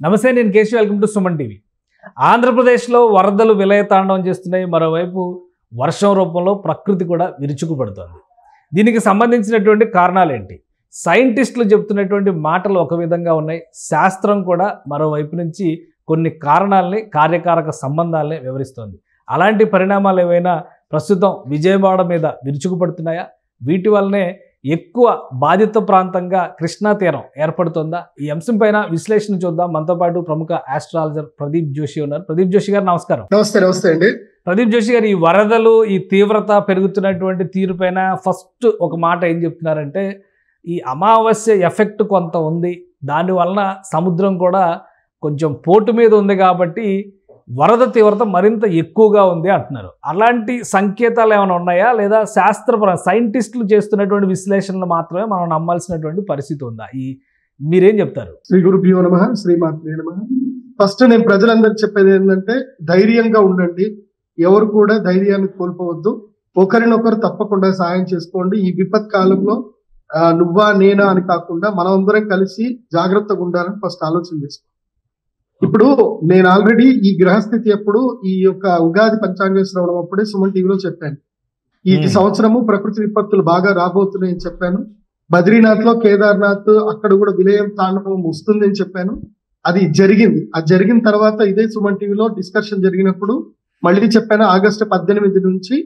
నమస్తే, నేను Keshav. Welcome to Suman TV. ఆంధ్రప్రదేశ్లో వరదలు విలయతాండవం చేస్తున్నాయి. మరోవైపు వర్షం రూపంలో ప్రకృతి కూడా విరుచుకుపడుతోంది. దీనికి సంబంధించినటువంటి కారణాలు ఏంటి? సైంటిస్టులు చెప్తున్నటువంటి మాటలు ఒక విధంగా ఉన్నాయి. శాస్త్రం కూడా మరోవైపు నుంచి కొన్ని కారణాలని, కార్యకారక సంబంధాలని వివరిస్తోంది. అలాంటి పరిణామాలు ఏవైనా ప్రస్తుతం విజయవాడ మీద విరుచుకుపడుతున్నాయా? వీటి వల్లనే ఎక్కువ బాధిత ప్రాంతంగా కృష్ణా తీరం ఏర్పడుతుందా? ఈ అంశం పైన విశ్లేషణ చూద్దాం. మనతో పాటు ప్రముఖ ఆస్ట్రాలజర్ ప్రదీప్ జోషి ఉన్నారు. ప్రదీప్ జోషి గారు నమస్కారం. నమస్తే అండి. ప్రదీప్ జోషి గారు, ఈ వరదలు, ఈ తీవ్రత పెరుగుతున్నటువంటి తీరు పైన ఫస్ట్ ఒక మాట ఏం చెప్తున్నారంటే, ఈ అమావాస్య ఎఫెక్ట్ కొంత ఉంది, దానివలన సముద్రం కూడా కొంచెం పోటు మీద ఉంది కాబట్టి వరద తీవ్రత మరింత ఎక్కువగా ఉంది అంటున్నారు. అలాంటి సంకేతాలు ఏమైనా ఉన్నాయా, లేదా శాస్త్రపరంగా సైంటిస్టులు చేస్తున్నటువంటి విశ్లేషణలు మాత్రమే మనం నమ్మాల్సినటువంటి పరిస్థితి ఉందా? మీరేం చెప్తారు? శ్రీ గురుభ్యో నమః, శ్రీమాత్రే నమః. ఫస్ట్ నేను ప్రజలందరికీ చెప్పేది ఏంటంటే, ధైర్యంగా ఉండండి. ఎవరు కూడా ధైర్యాన్ని కోల్పోవద్దు. ఒకరినొకరు తప్పకుండా సాయం చేసుకోండి. ఈ విపత్ కాలంలో నువ్వా నేనా అని కాకుండా మనం అందరం కలిసి జాగ్రత్తగా ఉండాలని ఫస్ట్ ఆలోచన చేసుకోండి. ఇప్పుడు నేను ఆల్రెడీ ఈ గ్రహస్థితి అప్పుడు, ఈ యొక్క ఉగాది పంచాంగ శ్రవణం అప్పుడే సుమన్ టీవీలో చెప్పాను. ఈ సంవత్సరము ప్రకృతి విపత్తులు బాగా రాబోతున్నాయని చెప్పాను. బద్రీనాథ్ లో, కేదార్నాథ్ అక్కడ కూడా విలయం తాండవం వస్తుంది అని చెప్పాను. అది జరిగింది. అది జరిగిన తర్వాత ఇదే సుమన్ టీవీలో డిస్కషన్ జరిగినప్పుడు మళ్ళీ చెప్పాను, ఆగస్టు 18 నుంచి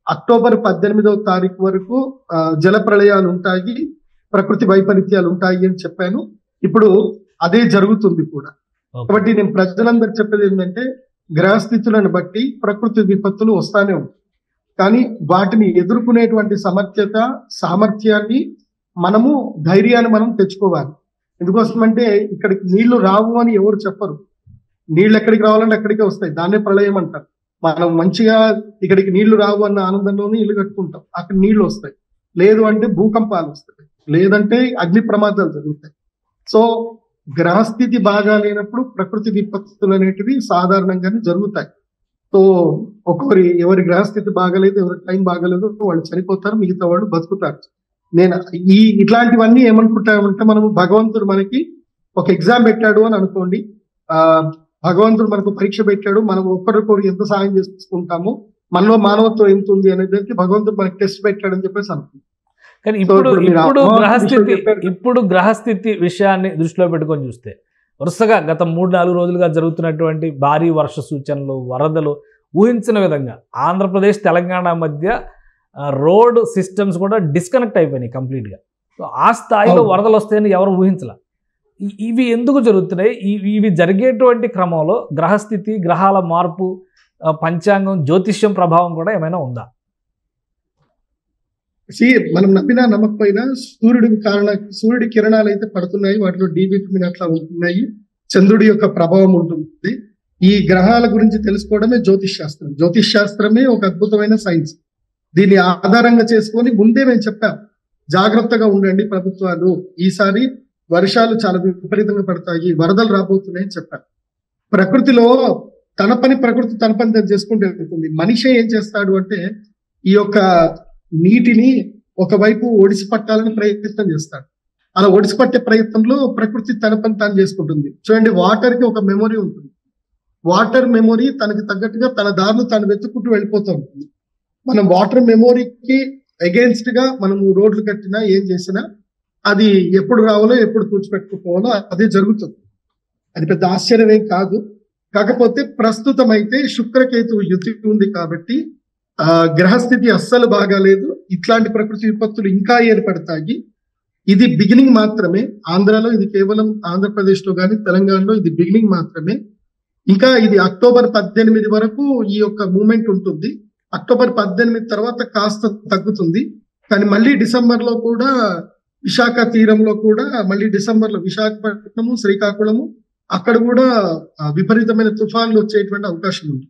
అక్టోబర్ 18వ తారీఖు వరకు జల ప్రళయాలు ఉంటాయి, ప్రకృతి వైపరీత్యాలు ఉంటాయి అని చెప్పాను. ఇప్పుడు అదే జరుగుతుంది కూడా. కాబట్టి నేను ప్రజలందరూ చెప్పేది ఏంటంటే, గ్రహస్థితులను బట్టి ప్రకృతి విపత్తులు వస్తానే ఉంటాయి. కానీ వాటిని ఎదుర్కొనేటువంటి సామర్థ్యాన్ని మనము, ధైర్యాన్ని మనం తెచ్చుకోవాలి. ఎందుకోసమంటే ఇక్కడికి నీళ్లు రావు అని ఎవరు చెప్పరు. నీళ్ళు ఎక్కడికి రావాలంటే అక్కడికే వస్తాయి. దాన్నే ప్రళయం అంటారు. మనం మంచిగా ఇక్కడికి నీళ్లు రావు అన్న ఆనందంలోనే ఇల్లు కట్టుకుంటాం, అక్కడ నీళ్లు వస్తాయి. లేదు అంటే భూకంపాలు వస్తాయి, లేదంటే అగ్ని ప్రమాదాలు జరుగుతాయి. సో గ్రహస్థితి బాగా లేనప్పుడు ప్రకృతి విపత్తులు అనేటివి సాధారణంగానే జరుగుతాయి. సో ఎవరి గ్రహస్థితి బాగాలేదు, ఎవరి టైం బాగాలేదు, వాళ్ళు చనిపోతారు, మిగతా వాళ్ళు బతుకుతారు. నేను ఇట్లాంటివన్నీ ఏమనుకుంటామంటే, మనము భగవంతుడు మనకి ఒక ఎగ్జామ్ పెట్టాడు అని అనుకోండి. భగవంతుడు మనకు పరీక్ష పెట్టాడు, మనం ఒక్కరికొకరు ఎంత సాయం చేసుకుంటాము, మనలో మానవత్వం ఎంత ఉంది అనేది భగవంతుడు మనకి టెస్ట్ పెట్టాడు అని చెప్పేసి అనుకుంటాం. కానీ ఇప్పుడు గ్రహస్థితి విషయాన్ని దృష్టిలో పెట్టుకొని చూస్తే, వరుసగా గత 3-4 రోజులుగా జరుగుతున్నటువంటి భారీ వర్ష సూచనలు, వరదలు ఊహించిన విధంగా ఆంధ్రప్రదేశ్ తెలంగాణ మధ్య రోడ్ సిస్టమ్స్ కూడా డిస్కనెక్ట్ అయిపోయినాయి కంప్లీట్గా. సో ఆ స్థాయిలో వరదలు వస్తాయని ఎవరు ఊహించలే. ఇవి ఎందుకు జరుగుతున్నాయి? ఇవి జరిగేటువంటి క్రమంలో గ్రహస్థితి, గ్రహాల మార్పు, పంచాంగం, జ్యోతిష్యం ప్రభావం కూడా ఏమైనా ఉందా? మనం నమ్మినా నమ్మకపోయినా సూర్యుడి కిరణాలు అయితే పడుతున్నాయి, వాటిలో డి విటమిన్ అట్లా ఉంటున్నాయి, చంద్రుడి యొక్క ప్రభావం ఉంటుంది. ఈ గ్రహాల గురించి తెలుసుకోవడమే జ్యోతిష్ శాస్త్రం. జ్యోతిష్ శాస్త్రమే ఒక అద్భుతమైన సైన్స్. దీన్ని ఆధారంగా చేసుకొని ముందే మేము చెప్పాం, జాగ్రత్తగా ఉండండి ప్రభుత్వాలు, ఈసారి వర్షాలు చాలా విపరీతంగా పడతాయి, వరదలు రాబోతున్నాయని చెప్పారు. ప్రకృతిలో ప్రకృతి తన పని చేసుకుంటూ వెళ్తుంది. మనిషి ఏం చేస్తాడు అంటే, ఈ యొక్క నీటిని ఒకవైపు ఒడిసి పట్టాలని ప్రయత్నం చేస్తాడు. అలా ఒడిసి పట్టే ప్రయత్నంలో ప్రకృతి తన పని తాను చేసుకుంటుంది. చూడండి, వాటర్ కి ఒక మెమొరీ ఉంటుంది. వాటర్ మెమొరీ తనకి తగ్గట్టుగా తన దారిని తాను వెతుక్కుంటూ వెళ్ళిపోతూ ఉంటుంది. మనం వాటర్ మెమొరీకి అగేన్స్ట్ గా మనం రోడ్లు కట్టినా, ఏం చేసినా, అది ఎప్పుడు రావాలో, ఎప్పుడు తుడిచిపెట్టుకోవాలో అదే జరుగుతుంది. అది పెద్ద ఆశ్చర్యమేం కాదు. కాకపోతే ప్రస్తుతం అయితే శుక్రకేతు యుతి ఉంది కాబట్టి గ్రహస్థితి అస్సలు బాగాలేదు. ఇట్లాంటి ప్రకృతి విపత్తులు ఇంకా ఏర్పడతాయి. ఇది బిగినింగ్ మాత్రమే. ఆంధ్రాలో ఇది కేవలం, ఆంధ్రప్రదేశ్ లో కానీ తెలంగాణలో ఇది బిగినింగ్ మాత్రమే. ఇంకా ఇది అక్టోబర్ 18 వరకు ఈ యొక్క మూమెంట్ ఉంటుంది. అక్టోబర్ 18 తర్వాత కాస్త తగ్గుతుంది. కానీ మళ్ళీ డిసెంబర్ లో కూడా విశాఖ తీరంలో కూడా, మళ్ళీ డిసెంబర్ లో విశాఖపట్నము, శ్రీకాకుళము అక్కడ కూడా విపరీతమైన తుఫాన్లు వచ్చేటువంటి అవకాశం ఉంది.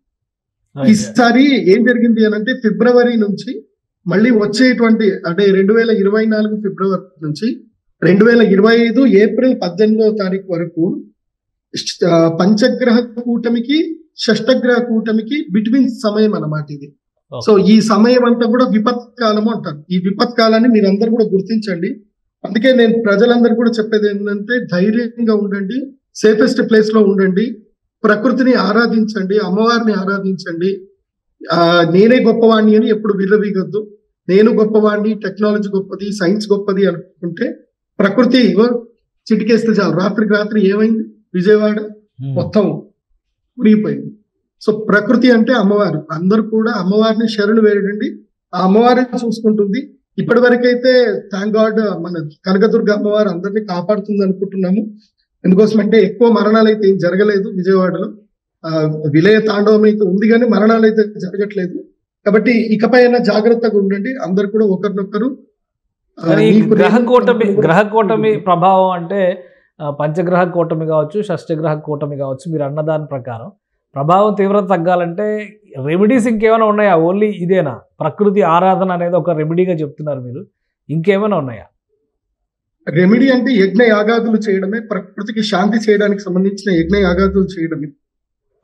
ఈసారి ఏం జరిగింది అని అంటే, ఫిబ్రవరి నుంచి మళ్ళీ వచ్చేటువంటి, అంటే 2024 ఫిబ్రవరి నుంచి 2025 ఏప్రిల్ 18వ తారీఖు వరకు పంచగ్రహ కూటమికి, షష్టగ్రహ కూటమికి బిట్వీన్ సమయం అన్నమాట ఇది. సో ఈ సమయం అంతా కూడా విపత్కాలము అంటారు. ఈ విపత్కాలాన్ని మీరందరూ కూడా గుర్తించండి. అందుకే నేను ప్రజలందరూ కూడా చెప్పేది ఏంటంటే, ధైర్యంగా ఉండండి, సేఫెస్ట్ ప్లేస్ లో ఉండండి, ప్రకృతిని ఆరాధించండి, అమ్మవారిని ఆరాధించండి. నేనే గొప్పవాణ్ణి అని ఎప్పుడు విర్రవీగొద్దు. నేను గొప్పవాణ్ణి, టెక్నాలజీ గొప్పది, సైన్స్ గొప్పది అనుకుంటే ప్రకృతి చిటికేస్తే చాలు. రాత్రికి రాత్రి ఏమైంది, విజయవాడ మొత్తం మునిగిపోయింది. సో ప్రకృతి అంటే అమ్మవారు. అందరూ కూడా అమ్మవారిని శరణు వేయండి, ఆ అమ్మవారిని చూసుకుంటుంది. ఇప్పటి వరకైతే థ్యాంక్ గాడ్ మన కనకదుర్గ అమ్మవారు అందరినీ కాపాడుతుంది అనుకుంటున్నాము. ఎందుకోసం అంటే ఎక్కువ మరణాలు అయితే ఏం జరగలేదు విజయవాడలో. విలయ తాండవం అయితే ఉంది కానీ మరణాలు అయితే జరగట్లేదు. కాబట్టి ఇకపై జాగ్రత్తగా ఉండండి అందరు కూడా ఒకరినొకరు. గ్రహ కూటమి ప్రభావం అంటే పంచగ్రహ కూటమి కావచ్చు, షష్టగ్రహ కూటమి కావచ్చు, మీరు అన్నదాని ప్రకారం ప్రభావం తీవ్రత తగ్గాలంటే రెమెడీస్ ఇంకేమైనా ఉన్నాయా? ఓన్లీ ఇదేనా? ప్రకృతి ఆరాధన అనేది ఒక రెమెడీగా చెప్తున్నారు మీరు, ఇంకేమైనా ఉన్నాయా? రెమెడీ అంటే యజ్ఞ యాగాదులు చేయడమే, ప్రకృతికి శాంతి చేయడానికి సంబంధించిన యజ్ఞ యాగాదులు చేయడమే.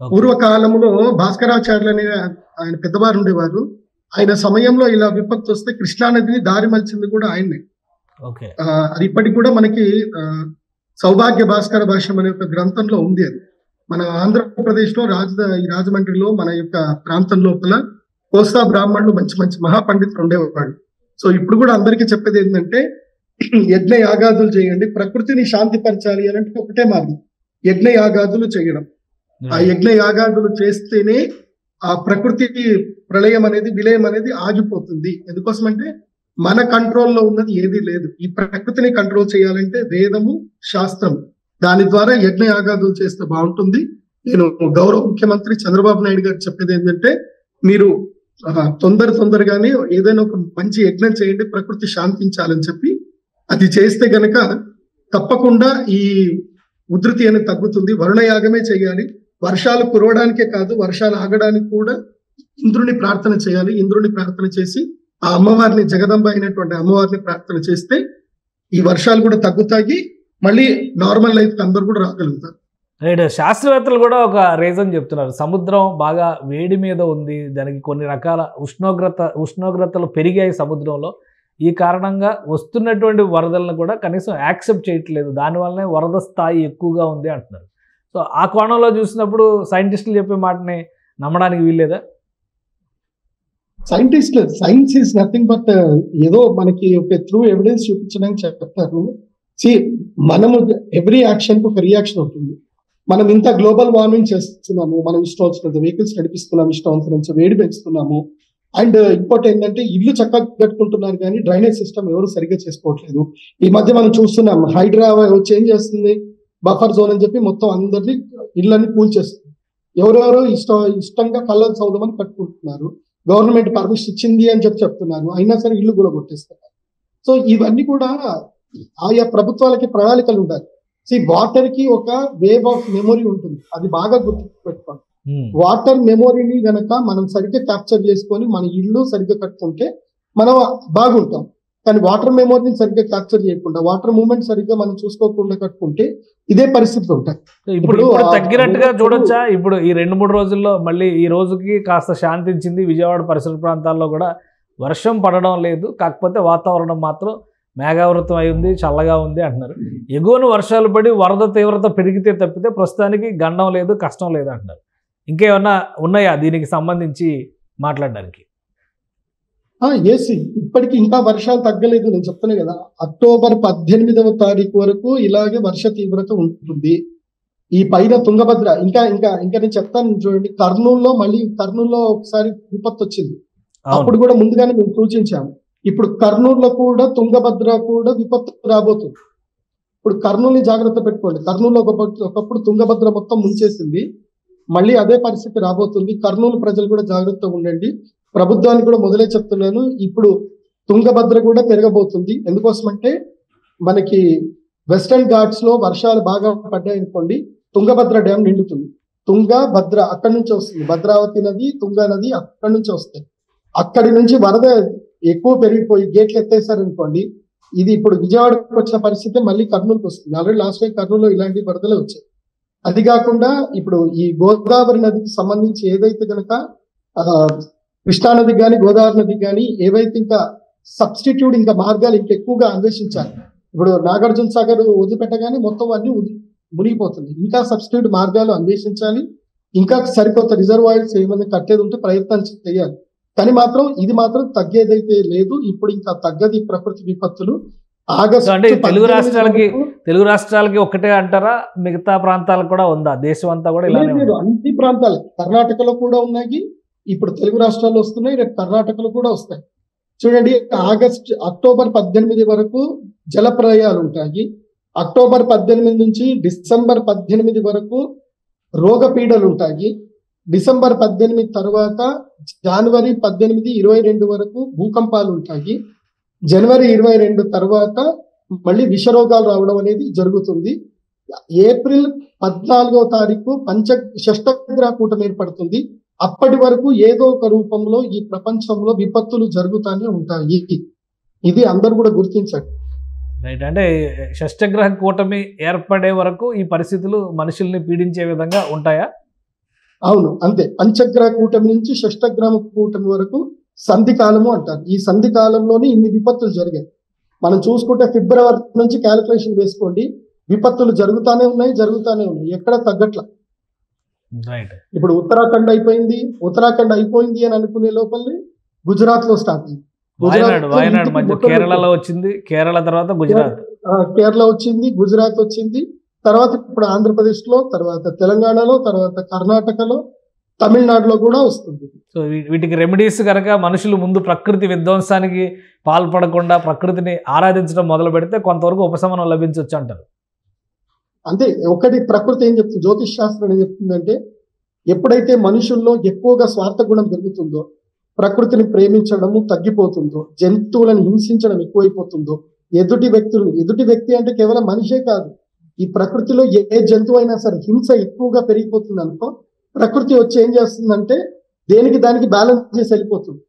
పూర్వకాలంలో భాస్కరాచార్యులు అనే ఆయన పెద్దవారు ఉండేవారు. ఆయన సమయంలో ఇలా విపత్తు వస్తే కృష్ణానదిని దారి మలిచింది కూడా ఆయన్నే. అది ఇప్పటికి కూడా మనకి సౌభాగ్య భాస్కర భాష్యం అనే ఒక గ్రంథంలో ఉంది. అది మన ఆంధ్రప్రదేశ్ లో రాజమండ్రిలో మన యొక్క ప్రాంతం లోపల కోస్తా బ్రాహ్మణులు మంచి మంచి మహాపండితులు ఉండేవాళ్ళు. సో ఇప్పుడు కూడా అందరికీ చెప్పేది ఏంటంటే యజ్ఞ యాగాదులు చేయండి, ప్రకృతిని శాంతి పరచాలి అని అంటే ఒకటే మార్గం, యజ్ఞ యాగాదులు చేయడం. ఆ యజ్ఞ యాగాదులు చేస్తేనే ఆ ప్రకృతి ప్రళయం అనేది, విలయం అనేది ఆగిపోతుంది. ఎందుకోసం అంటే మన కంట్రోల్లో ఉన్నది ఏదీ లేదు. ఈ ప్రకృతిని కంట్రోల్ చేయాలంటే వేదము, శాస్త్రం, దాని ద్వారా యజ్ఞ యాగాదులు చేస్తే బాగుంటుంది. నేను గౌరవ ముఖ్యమంత్రి చంద్రబాబు నాయుడు గారు చెప్పేది ఏంటంటే మీరు తొందరగానే ఏదైనా ఒక మంచి యజ్ఞం చేయండి, ప్రకృతి శాంతించాలని చెప్పి. అది చేస్తే గనక తప్పకుండా ఈ ఉధృతి అనేది తగ్గుతుంది. వరుణయాగమే చేయాలి. వర్షాలు కురవడానికే కాదు, వర్షాలు ఆగడానికి కూడా ఇంద్రుని ప్రార్థన చేయాలి. ఇంద్రుని ప్రార్థన చేసి ఆ అమ్మవారిని, జగదంబ అయినటువంటి అమ్మవారిని ప్రార్థన చేస్తే ఈ వర్షాలు కూడా తగ్గుతాయి, మళ్ళీ నార్మల్ లైఫ్ అందరూ కూడా రాగలుగుతారు. రైట్. శాస్త్రవేత్తలు కూడా ఒక రీజన్ చెప్తున్నారు, సముద్రం బాగా వేడి మీద ఉంది, దానికి కొన్ని రకాల ఉష్ణోగ్రతలు పెరిగాయి సముద్రంలో, ఈ కారణంగా వస్తున్నటువంటి వరదలను కూడా కనీసం యాక్సెప్ట్ చేయట్లేదు, దానివల్లనే వరద స్థాయి ఎక్కువగా ఉంది అంటున్నారు. సో ఆ కోణంలో చూసినప్పుడు సైంటిస్టులు చెప్పే మాటని నమ్మడానికి వీల్లేదా? సైన్స్ ఈజ్ నథింగ్ బట్ ఏదో మనకి ఒక త్రూ ఎవిడెన్స్ చూపించడానికి చెప్తారు. మనము ఎవ్రీ యాక్షన్ కు ఒక రియాక్షన్ ఉంటుంది. మనం ఇంత గ్లోబల్ వార్మింగ్ చేస్తున్నాము, మనం ఇష్టం వచ్చినంత వెహికల్స్ నడిపిస్తున్నాము, ఇష్టం వచ్చినంత వేడి పెంచుతున్నాము. అండ్ ఇంకోటి ఏంటంటే ఇల్లు చక్కగా కట్టుకుంటున్నారు కానీ డ్రైనేజ్ సిస్టమ్ ఎవరు సరిగ్గా చేసుకోవట్లేదు. ఈ మధ్య మనం చూస్తున్నాం, హైడ్రా చేంజ్ చేస్తుంది బఫర్ జోన్ అని చెప్పి మొత్తం అందరినీ ఇళ్ళని కూల్చేస్తుంది. ఎవరెవరో ఇష్టంగా కళ్ళలు చదువుదామని కట్టుకుంటున్నారు. గవర్నమెంట్ పర్మిషన్ ఇచ్చింది అని చెప్తున్నారు, అయినా సరే ఇల్లు కూడా కొట్టేస్తున్నారు. సో ఇవన్నీ కూడా ఆయా ప్రభుత్వాలకి ప్రణాళికలు ఉండాలి. వాటర్ కి ఒక వేవ్ ఆఫ్ మెమొరీ ఉంటుంది, అది బాగా గుర్తు పెట్టుకోండి. వాటర్ మెమొరీని గనక మనం సరిగ్గా క్యాప్చర్ చేసుకొని మన ఇల్లు సరిగ్గా కట్టుకుంటే మనం బాగుంటాం. కానీ వాటర్ మెమొరీని సరిగ్గా క్యాప్చర్ చేయకుండా, వాటర్ మూవ్మెంట్ సరిగ్గా మనం చూసుకోకుండా కట్టుకుంటే ఇదే పరిస్థితులు ఉంటాయి. ఇప్పుడు తగ్గినట్టుగా చూడొచ్చా? ఇప్పుడు ఈ 2-3 రోజుల్లో మళ్ళీ ఈ రోజుకి కాస్త శాంతించింది, విజయవాడ పరిసర ప్రాంతాల్లో కూడా వర్షం పడడం లేదు, కాకపోతే వాతావరణం మాత్రం మేఘావృతం అయి ఉంది, చల్లగా ఉంది అంటున్నారు. ఎగువను వర్షాలు పడి వరద తీవ్రత పెరిగితే తప్పితే ప్రస్తుతానికి గండం లేదు, కష్టం లేదు అంటున్నారు. ఇంకేమన్నా ఉన్నాయా దీనికి సంబంధించి మాట్లాడడానికి? ఇప్పటికి ఇంకా వర్షాలు తగ్గలేదు. నేను చెప్తాను కదా, అక్టోబర్ 18వ తారీఖు వరకు ఇలాగే వర్ష తీవ్రత ఉంటుంది. ఈ పైన తుంగభద్ర ఇంకా నేను చెప్తాను చూడండి, కర్నూలులో ఒకసారి విపత్తు వచ్చింది. అప్పుడు కూడా ముందుగానే మేము సూచించాము. ఇప్పుడు కర్నూలులో కూడా తుంగభద్ర కూడా విపత్తు రాబోతుంది. ఇప్పుడు కర్నూలుని జాగ్రత్త పెట్టుకోండి. కర్నూలులో ఒకప్పుడు తుంగభద్ర మొత్తం ముంచేసింది, మళ్ళీ అదే పరిస్థితి రాబోతుంది. కర్నూలు ప్రజలు కూడా జాగ్రత్తగా ఉండండి. ప్రభుత్వానికి కూడా మొదలే చెప్తున్నాను, ఇప్పుడు తుంగభద్ర కూడా పెరగబోతుంది. ఎందుకోసమంటే మనకి వెస్టర్న్ ఘాట్స్ లో వర్షాలు బాగా పడ్డాయనుకోండి, తుంగభద్ర డ్యామ్ నిండుతుంది. తుంగభద్ర అక్కడి నుంచి వస్తుంది, భద్రావతి నది, తుంగా నది అక్కడి నుంచి వస్తాయి. అక్కడి నుంచి వరద ఎక్కువ పెరిగిపోయి గేట్లు ఎత్తేసారనుకోండి, ఇది ఇప్పుడు విజయవాడకు వచ్చిన పరిస్థితి మళ్ళీ కర్నూలుకి వస్తుంది. ఆల్రెడీ లాస్ట్ టైం కర్నూలులో ఇలాంటి వరదలే వచ్చాయి. అది కాకుండా ఇప్పుడు ఈ గోదావరి నదికి సంబంధించి ఏదైతే కనుక కృష్ణానదికి కానీ గోదావరి నదికి కానీ ఏవైతే ఇంకా సబ్స్టిట్యూట్ ఇంకా మార్గాలు ఇంకా ఎక్కువగా అన్వేషించాలి. ఇప్పుడు నాగార్జున సాగర్ వదిలిపెట్టగానే మొత్తం అన్ని మునిగిపోతుంది. ఇంకా సబ్స్టిట్యూట్ మార్గాలు అన్వేషించాలి, ఇంకా సరికొత్త రిజర్వాయర్స్ ఏమైనా కట్టేది ఉంటే ప్రయత్నాలు చేయాలి. కానీ మాత్రం ఇది మాత్రం తగ్గేదైతే లేదు. ఇప్పుడు ఇంకా తగ్గది ప్రకృతి విపత్తులు. అంటే తెలుగు రాష్ట్రాలకి ఒక్కటే అంటారా, మిగతా ప్రాంతాలకు కూడా ఉందా? దేశం అంతా కూడా ఇలానే లేదు, అన్ని ప్రాంతాలు కర్ణాటకలో కూడా ఉన్నాయి. ఇప్పుడు తెలుగు రాష్ట్రాల్లో వస్తున్నాయి, రేపు కర్ణాటకలో కూడా వస్తాయి. చూడండి, అక్టోబర్ 18 వరకు జల ప్రళయాలు ఉంటాయి. అక్టోబర్ 18 నుంచి డిసెంబర్ 18 వరకు రోగపీడలు ఉంటాయి. డిసెంబర్ 18 తర్వాత జనవరి 18, 22 వరకు భూకంపాలు ఉంటాయి. జనవరి 22 తర్వాత మళ్ళీ విషరోగాలు రావడం అనేది జరుగుతుంది. ఏప్రిల్ 14వ తారీఖు షష్టగ్రహ కూటమి ఏర్పడుతుంది. అప్పటి వరకు ఏదో ఒక రూపంలో ఈ ప్రపంచంలో విపత్తులు జరుగుతూనే ఉంటాయి. ఇది అందరూ కూడా గుర్తించండి. రైట్. అంటే షష్టగ్రహ కూటమి ఏర్పడే వరకు ఈ పరిస్థితులు మనుషుల్ని పీడించే విధంగా ఉంటాయా? అవును, అంతే. పంచగ్రహ కూటమి నుంచి షష్టగ్రహ కూటమి వరకు సంధి కాలము అంటారు. ఈ సంధి కాలంలోనే ఇన్ని విపత్తులు జరిగాయి. మనం చూసుకుంటే ఫిబ్రవరి నుంచి క్యాలిక్యులేషన్ వేసుకోండి, విపత్తులు జరుగుతూనే ఉన్నాయి. ఎక్కడ తగ్గట్ల. ఇప్పుడు ఉత్తరాఖండ్ అయిపోయింది అని అనుకునే లోపలనే గుజరాత్ లో స్టార్ట్ అయింది. కేరళలో వచ్చింది, కేరళ తర్వాత గుజరాత్, కేరళ వచ్చింది, గుజరాత్ వచ్చింది, తర్వాత ఇప్పుడు ఆంధ్రప్రదేశ్ లో, తర్వాత తెలంగాణలో, తర్వాత కర్ణాటకలో, తమిళనాడులో కూడా వస్తుంది. సో వీటికి రెమెడీస్ కనుక మనుషులు ముందు ప్రకృతి విధ్వంసానికి పాల్పడకుండా ప్రకృతిని ఆరాధించడం మొదలు పెడితే కొంతవరకు ఉపశమనం లభించవచ్చు అంటారు. అంతే. ఒకటి ప్రకృతి ఏం చెప్తుంది, జ్యోతిష్ శాస్త్రం ఏం చెప్తుందంటే, ఎప్పుడైతే మనుషుల్లో ఎక్కువగా స్వార్థ గుణం పెరుగుతుందో, ప్రకృతిని ప్రేమించడము తగ్గిపోతుందో, జంతువులను హింసించడం ఎక్కువైపోతుందో, ఎదుటి వ్యక్తి అంటే కేవలం మనిషే కాదు, ఈ ప్రకృతిలో ఏ జంతువు అయినా సరే హింస ఎక్కువగా పెరిగిపోతుంది అనుకో, ప్రకృతి వచ్చి ఏం చేస్తుందంటే దానికి బ్యాలెన్స్ చేసి వెళ్ళిపోతుంది.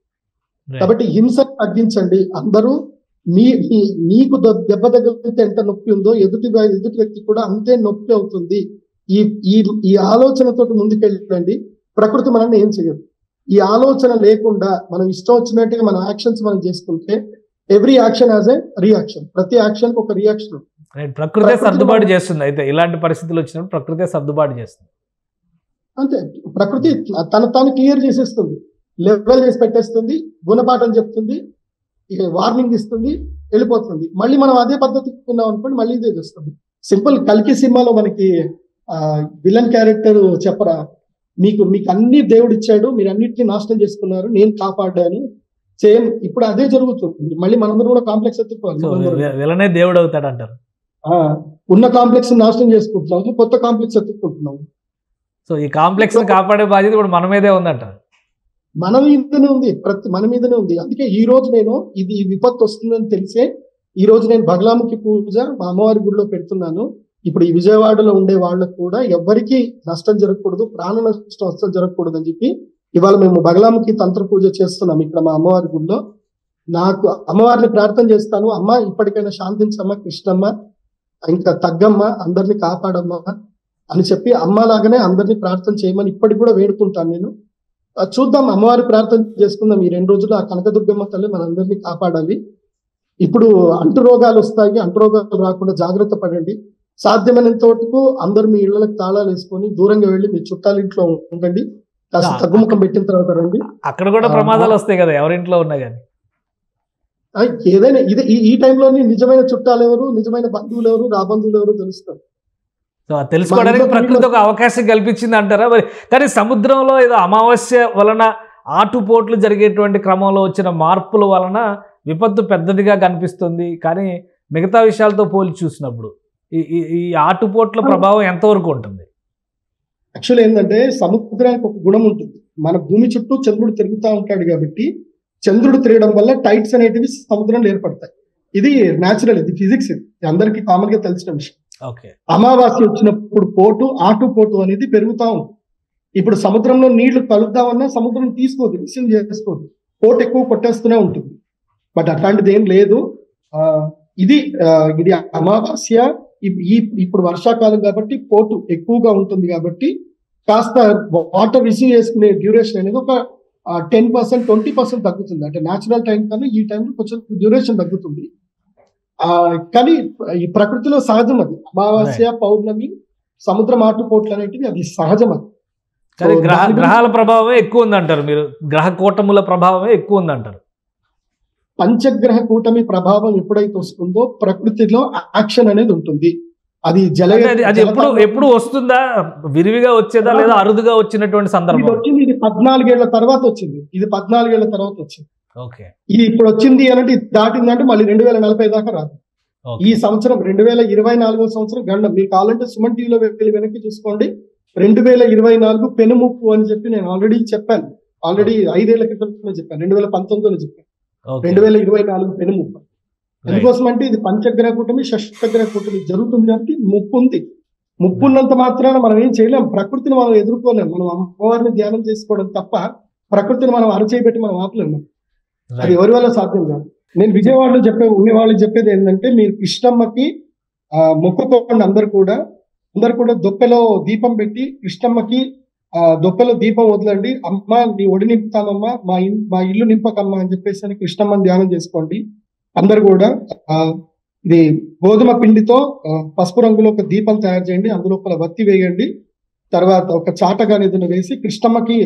కాబట్టి హింస తగ్గించండి అందరూ. మీకు దెబ్బ తగిలితే ఎంత నొప్పి ఉందో ఎదుటి వ్యక్తి కూడా అంతే నొప్పి అవుతుంది. ఈ ఆలోచనతో ముందుకెళ్ళండి. ప్రకృతి మనల్ని ఏం చేయదు. ఈ ఆలోచన లేకుండా మనం ఇష్టం వచ్చినట్టుగా మన యాక్షన్స్ మనం చేసుకుంటే, every action as a reaction, ప్రతి యాక్షన్ ఒక రియాక్షన్. ప్రకృతి సర్దుబాటు చేస్తుంది. అయితే ఇలాంటి పరిస్థితులు వచ్చినప్పుడు ప్రకృతి సర్దుబాటు చేస్తుంది. అంతే. ప్రకృతి తాను క్లియర్ చేసేస్తుంది, లెవెల్ చేసి పెట్టేస్తుంది, గుణపాఠం చెప్తుంది, వార్నింగ్ ఇస్తుంది, వెళ్ళిపోతుంది. మళ్ళీ మనం అదే పద్ధతి ఉన్నాం అనుకోండి, మళ్ళీ ఇదే చేస్తుంది. సింపుల్. కల్కి సినిమాలో మనకి విలన్ క్యారెక్టర్ చెప్పరా, మీకు అన్ని దేవుడు ఇచ్చాడు, మీరు అన్నిటిని నాశనం చేసుకున్నారు, నేను కాపాడాను. సేమ్ ఇప్పుడు అదే జరుగుతుంది. మళ్ళీ మనందరం కూడా కాంప్లెక్స్ ఎత్తుకోవాలి. విలనే దేవుడు అవుతాడు అంటారు. ఉన్న కాంప్లెక్స్ నాశనం చేసుకుంటున్నాము, కొత్త కాంప్లెక్స్ ఎత్తుకుంటున్నాము. సో ఈ కాంప్లెక్స్ కాపాడే బాధ్యత కూడా మన మీదే ఉందంటారు. మన మీదనే ఉంది. అందుకే ఈ రోజు నేను ఈ విపత్తు వస్తుందని తెలిసే ఈ రోజు నేను బగలాముఖి పూజ మా అమ్మవారి గుడిలో పెడుతున్నాను. ఇప్పుడు ఈ విజయవాడలో ఉండే వాళ్ళకు కూడా ఎవ్వరికి నష్టం జరగకూడదు, ప్రాణ నష్టం అస్సలు జరగకూడదు అని చెప్పి ఇవాళ మేము బగలాముఖి తంత్ర పూజ చేస్తున్నాం ఇక్కడ మా అమ్మవారి గుడిలో. నాకు అమ్మవారిని ప్రార్థన చేస్తాను, అమ్మ ఇప్పటికైనా శాంతించమ్మ, కృష్ణమ్మ, ఇంకా తగ్గమ్మ, అందరినీ కాపాడమ్మా అని చెప్పి అమ్మలాగానే అందరినీ ప్రార్థన చేయమని ఇప్పటికి కూడా వేడుకుంటాను నేను. చూద్దాం, అమ్మవారి ప్రార్థన చేసుకుందాం. ఈ 2 రోజులు ఆ కనకదుర్గమ్మ తల్లి మనందరినీ కాపాడాలి. ఇప్పుడు అంటు రోగాలు వస్తాయి, అంటు రోగాలు రాకుండా జాగ్రత్త పడండి. సాధ్యమైనంత వరకు అందరు మీ ఇళ్లకు తాళాలు వేసుకొని దూరంగా వెళ్ళి మీ చుట్టాల ఇంట్లో ఉండండి. కాస్త తగ్గుముఖం పెట్టిన తర్వాత రండి. అక్కడ కూడా ప్రమాదాలు వస్తాయి కదా ఎవరింట్లో ఉన్నా కానీ. ఏదైనా ఈ టైంలోని నిజమైన చుట్టాలు ఎవరు, నిజమైన బంధువులు ఎవరు, రాబంధువులు ఎవరు తెలుస్తారు. సో తెలుసుకోవడానికి ప్రకృతి ఒక అవకాశం కల్పించింది అంటారా మరి? కానీ సముద్రంలో ఏదో అమావాస్య వలన ఆటుపోట్లు జరిగేటువంటి క్రమంలో వచ్చిన మార్పుల వలన విపత్తు పెద్దదిగా కనిపిస్తుంది. కానీ మిగతా విషయాలతో పోల్చి చూసినప్పుడు ఈ ఆటుపోట్ల ప్రభావం ఎంతవరకు ఉంటుంది? యాక్చువల్ ఏంటంటే సముద్రానికి ఒక గుణం ఉంటుంది. మన భూమి చుట్టూ చంద్రుడు తిరుగుతూ ఉంటాడు కాబట్టి చంద్రుడు తిరగడం వల్ల టైడ్స్ అనేటివి సముద్రంలో ఏర్పడతాయి. ఇది న్యాచురల్, ఇది ఫిజిక్స్, ఇది అందరికీ కామన్ గా తెలిసిన విషయం. అమావాస్య వచ్చినప్పుడు ఆటుపోటు అనేది పెరుగుతా ఉంటుంది. ఇప్పుడు సముద్రంలో నీళ్లు కలుద్దామన్నా సముద్రం తీసుకోదు, రిసీవ్ చేసుకోదు, పోటు ఎక్కువ కొట్టేస్తూనే ఉంటుంది. బట్ అట్లాంటిది ఏం లేదు. ఇది అమావాస్య, ఇప్పుడు వర్షాకాలం కాబట్టి పోటు ఎక్కువగా ఉంటుంది కాబట్టి కాస్త వాటర్ రిసీవ్ చేసుకునే డ్యూరేషన్ అనేది ఒక 10%, 20% తగ్గుతుంది. అంటే న్యాచురల్ టైం కన్నా ఈ టైంలో కొంచెం డ్యూరేషన్ తగ్గుతుంది. కానీ ఈ ప్రకృతిలో సహజం అది. అమావాస్య, పౌర్ణమి సముద్ర మాటుపోట్లు అనేటివి అది సహజం. అది కానీ గ్రహాల ప్రభావమే ఎక్కువ ఉందంటారు మీరు, గ్రహ కూటముల ప్రభావమే ఎక్కువ ఉందంటారు. పంచగ్రహ కూటమి ప్రభావం ఎప్పుడైతే వస్తుందో ప్రకృతిలో యాక్షన్ అనేది ఉంటుంది. అది అది ఎప్పుడు వస్తుందా, విరివిగా వచ్చేదా లేదా అరుదుగా వచ్చినటువంటి సందర్భం? వచ్చింది ఇది 14 ఏళ్ల తర్వాత వచ్చింది. ఇది 14 ఏళ్ల తర్వాత వచ్చింది. ఓకే, ఇది ఇప్పుడు వచ్చింది అంటే ఇది దాటిందంటే మళ్ళీ 2040 దాకా రాదు. ఈ సంవత్సరం 2024 సంవత్సరం గండం. మీకు కావాలంటే సుమన్ టీవీలో వెళ్ళి వెనక్కి చూసుకోండి. 2024 పెనుముప్పు అని చెప్పి నేను ఆల్రెడీ చెప్పాను. ఆల్రెడీ 5 ఏళ్ల క్రితం చెప్పాను, 2019లో చెప్పాను. 2024 పెనుముప్పు. ఎందుకోసం అంటే ఇది పంచగ్రహ కూటమి షష్టగ్రహ కూటమి జరుగుతుంది కాబట్టి ముప్పు ఉంది. ముప్పు ఉన్నంత మాత్రాన మనం ఏం చేయలేం. ప్రకృతిని మనం ఎదుర్కోలేం. మనం అమ్మవారిని ధ్యానం చేసుకోవడం తప్ప ప్రకృతిని మనం అరచేయబెట్టి మనం ఆపలేము. అది ఎవరి వల్ల సాధ్యం కాదు. నేను విజయవాడలో ఉండే వాళ్ళకి చెప్పేది ఏంటంటే, మీరు కృష్ణమ్మకి మొక్కుకోండి. అందరు కూడా దొప్పెలో దీపం పెట్టి కృష్ణమ్మకి దొప్పెలో దీపం వదలండి. అమ్మ నీ ఒడి నింపుతామమ్మా, మా ఇల్లు నింపకమ్మా అని చెప్పేసి కృష్ణమ్మని ధ్యానం చేసుకోండి. అందరు కూడా ఇది గోధుమ పిండితో పసుపు రంగులో ఒక దీపం తయారు చేయండి. అందులో ఒక వత్తి వేయండి. తర్వాత ఒక చాటగాని ఏదైనా వేసి కృష్ణమ్మకి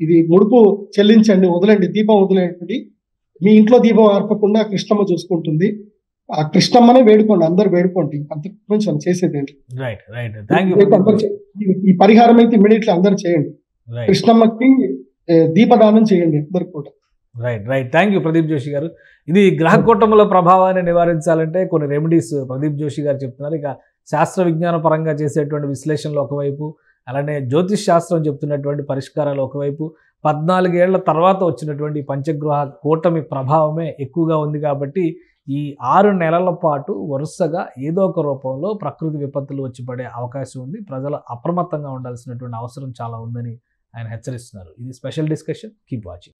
ఇది ముడుపు చెల్లించండి, వదలండి, దీపం వదిలేయండి. మీ ఇంట్లో దీపం ఆర్పకుండా కృష్ణమ్మ చూసుకుంటుంది. ఆ కృష్ణమ్మనే వేడుకోండి, అందరు వేడుకోండి. అంతకుమించి మనం చేసేది ఏంటి? ఈ పరిహారం అయితే ఇమీడియట్లీ అందరు చేయండి. కృష్ణమ్మకి దీపదానం చేయండి అందరు కూడా. Right. Thank you Pradeep Joshi గారు. ఇది గ్రహ కూటముల ప్రభావాన్ని నివారించాలంటే కొన్ని రెమెడీస్ ప్రదీప్ జోషి గారు చెప్తున్నారు. ఇక శాస్త్ర విజ్ఞాన పరంగా చేసేటువంటి విశ్లేషణలు ఒకవైపు, అలానే జ్యోతిష్ శాస్త్రం చెప్తున్నటువంటి పరిష్కారాలు ఒకవైపు, 14 ఏళ్ల తర్వాత వచ్చినటువంటి పంచగ్రహ కూటమి ప్రభావమే ఎక్కువగా ఉంది కాబట్టి ఈ 6 నెలల పాటు వరుసగా ఏదో ఒక రూపంలో ప్రకృతి విపత్తులు వచ్చి పడే అవకాశం ఉంది. ప్రజలు అప్రమత్తంగా ఉండాల్సినటువంటి అవసరం చాలా ఉందని ఆయన హెచ్చరిస్తున్నారు. ఇది స్పెషల్ డిస్కషన్. Keep watching.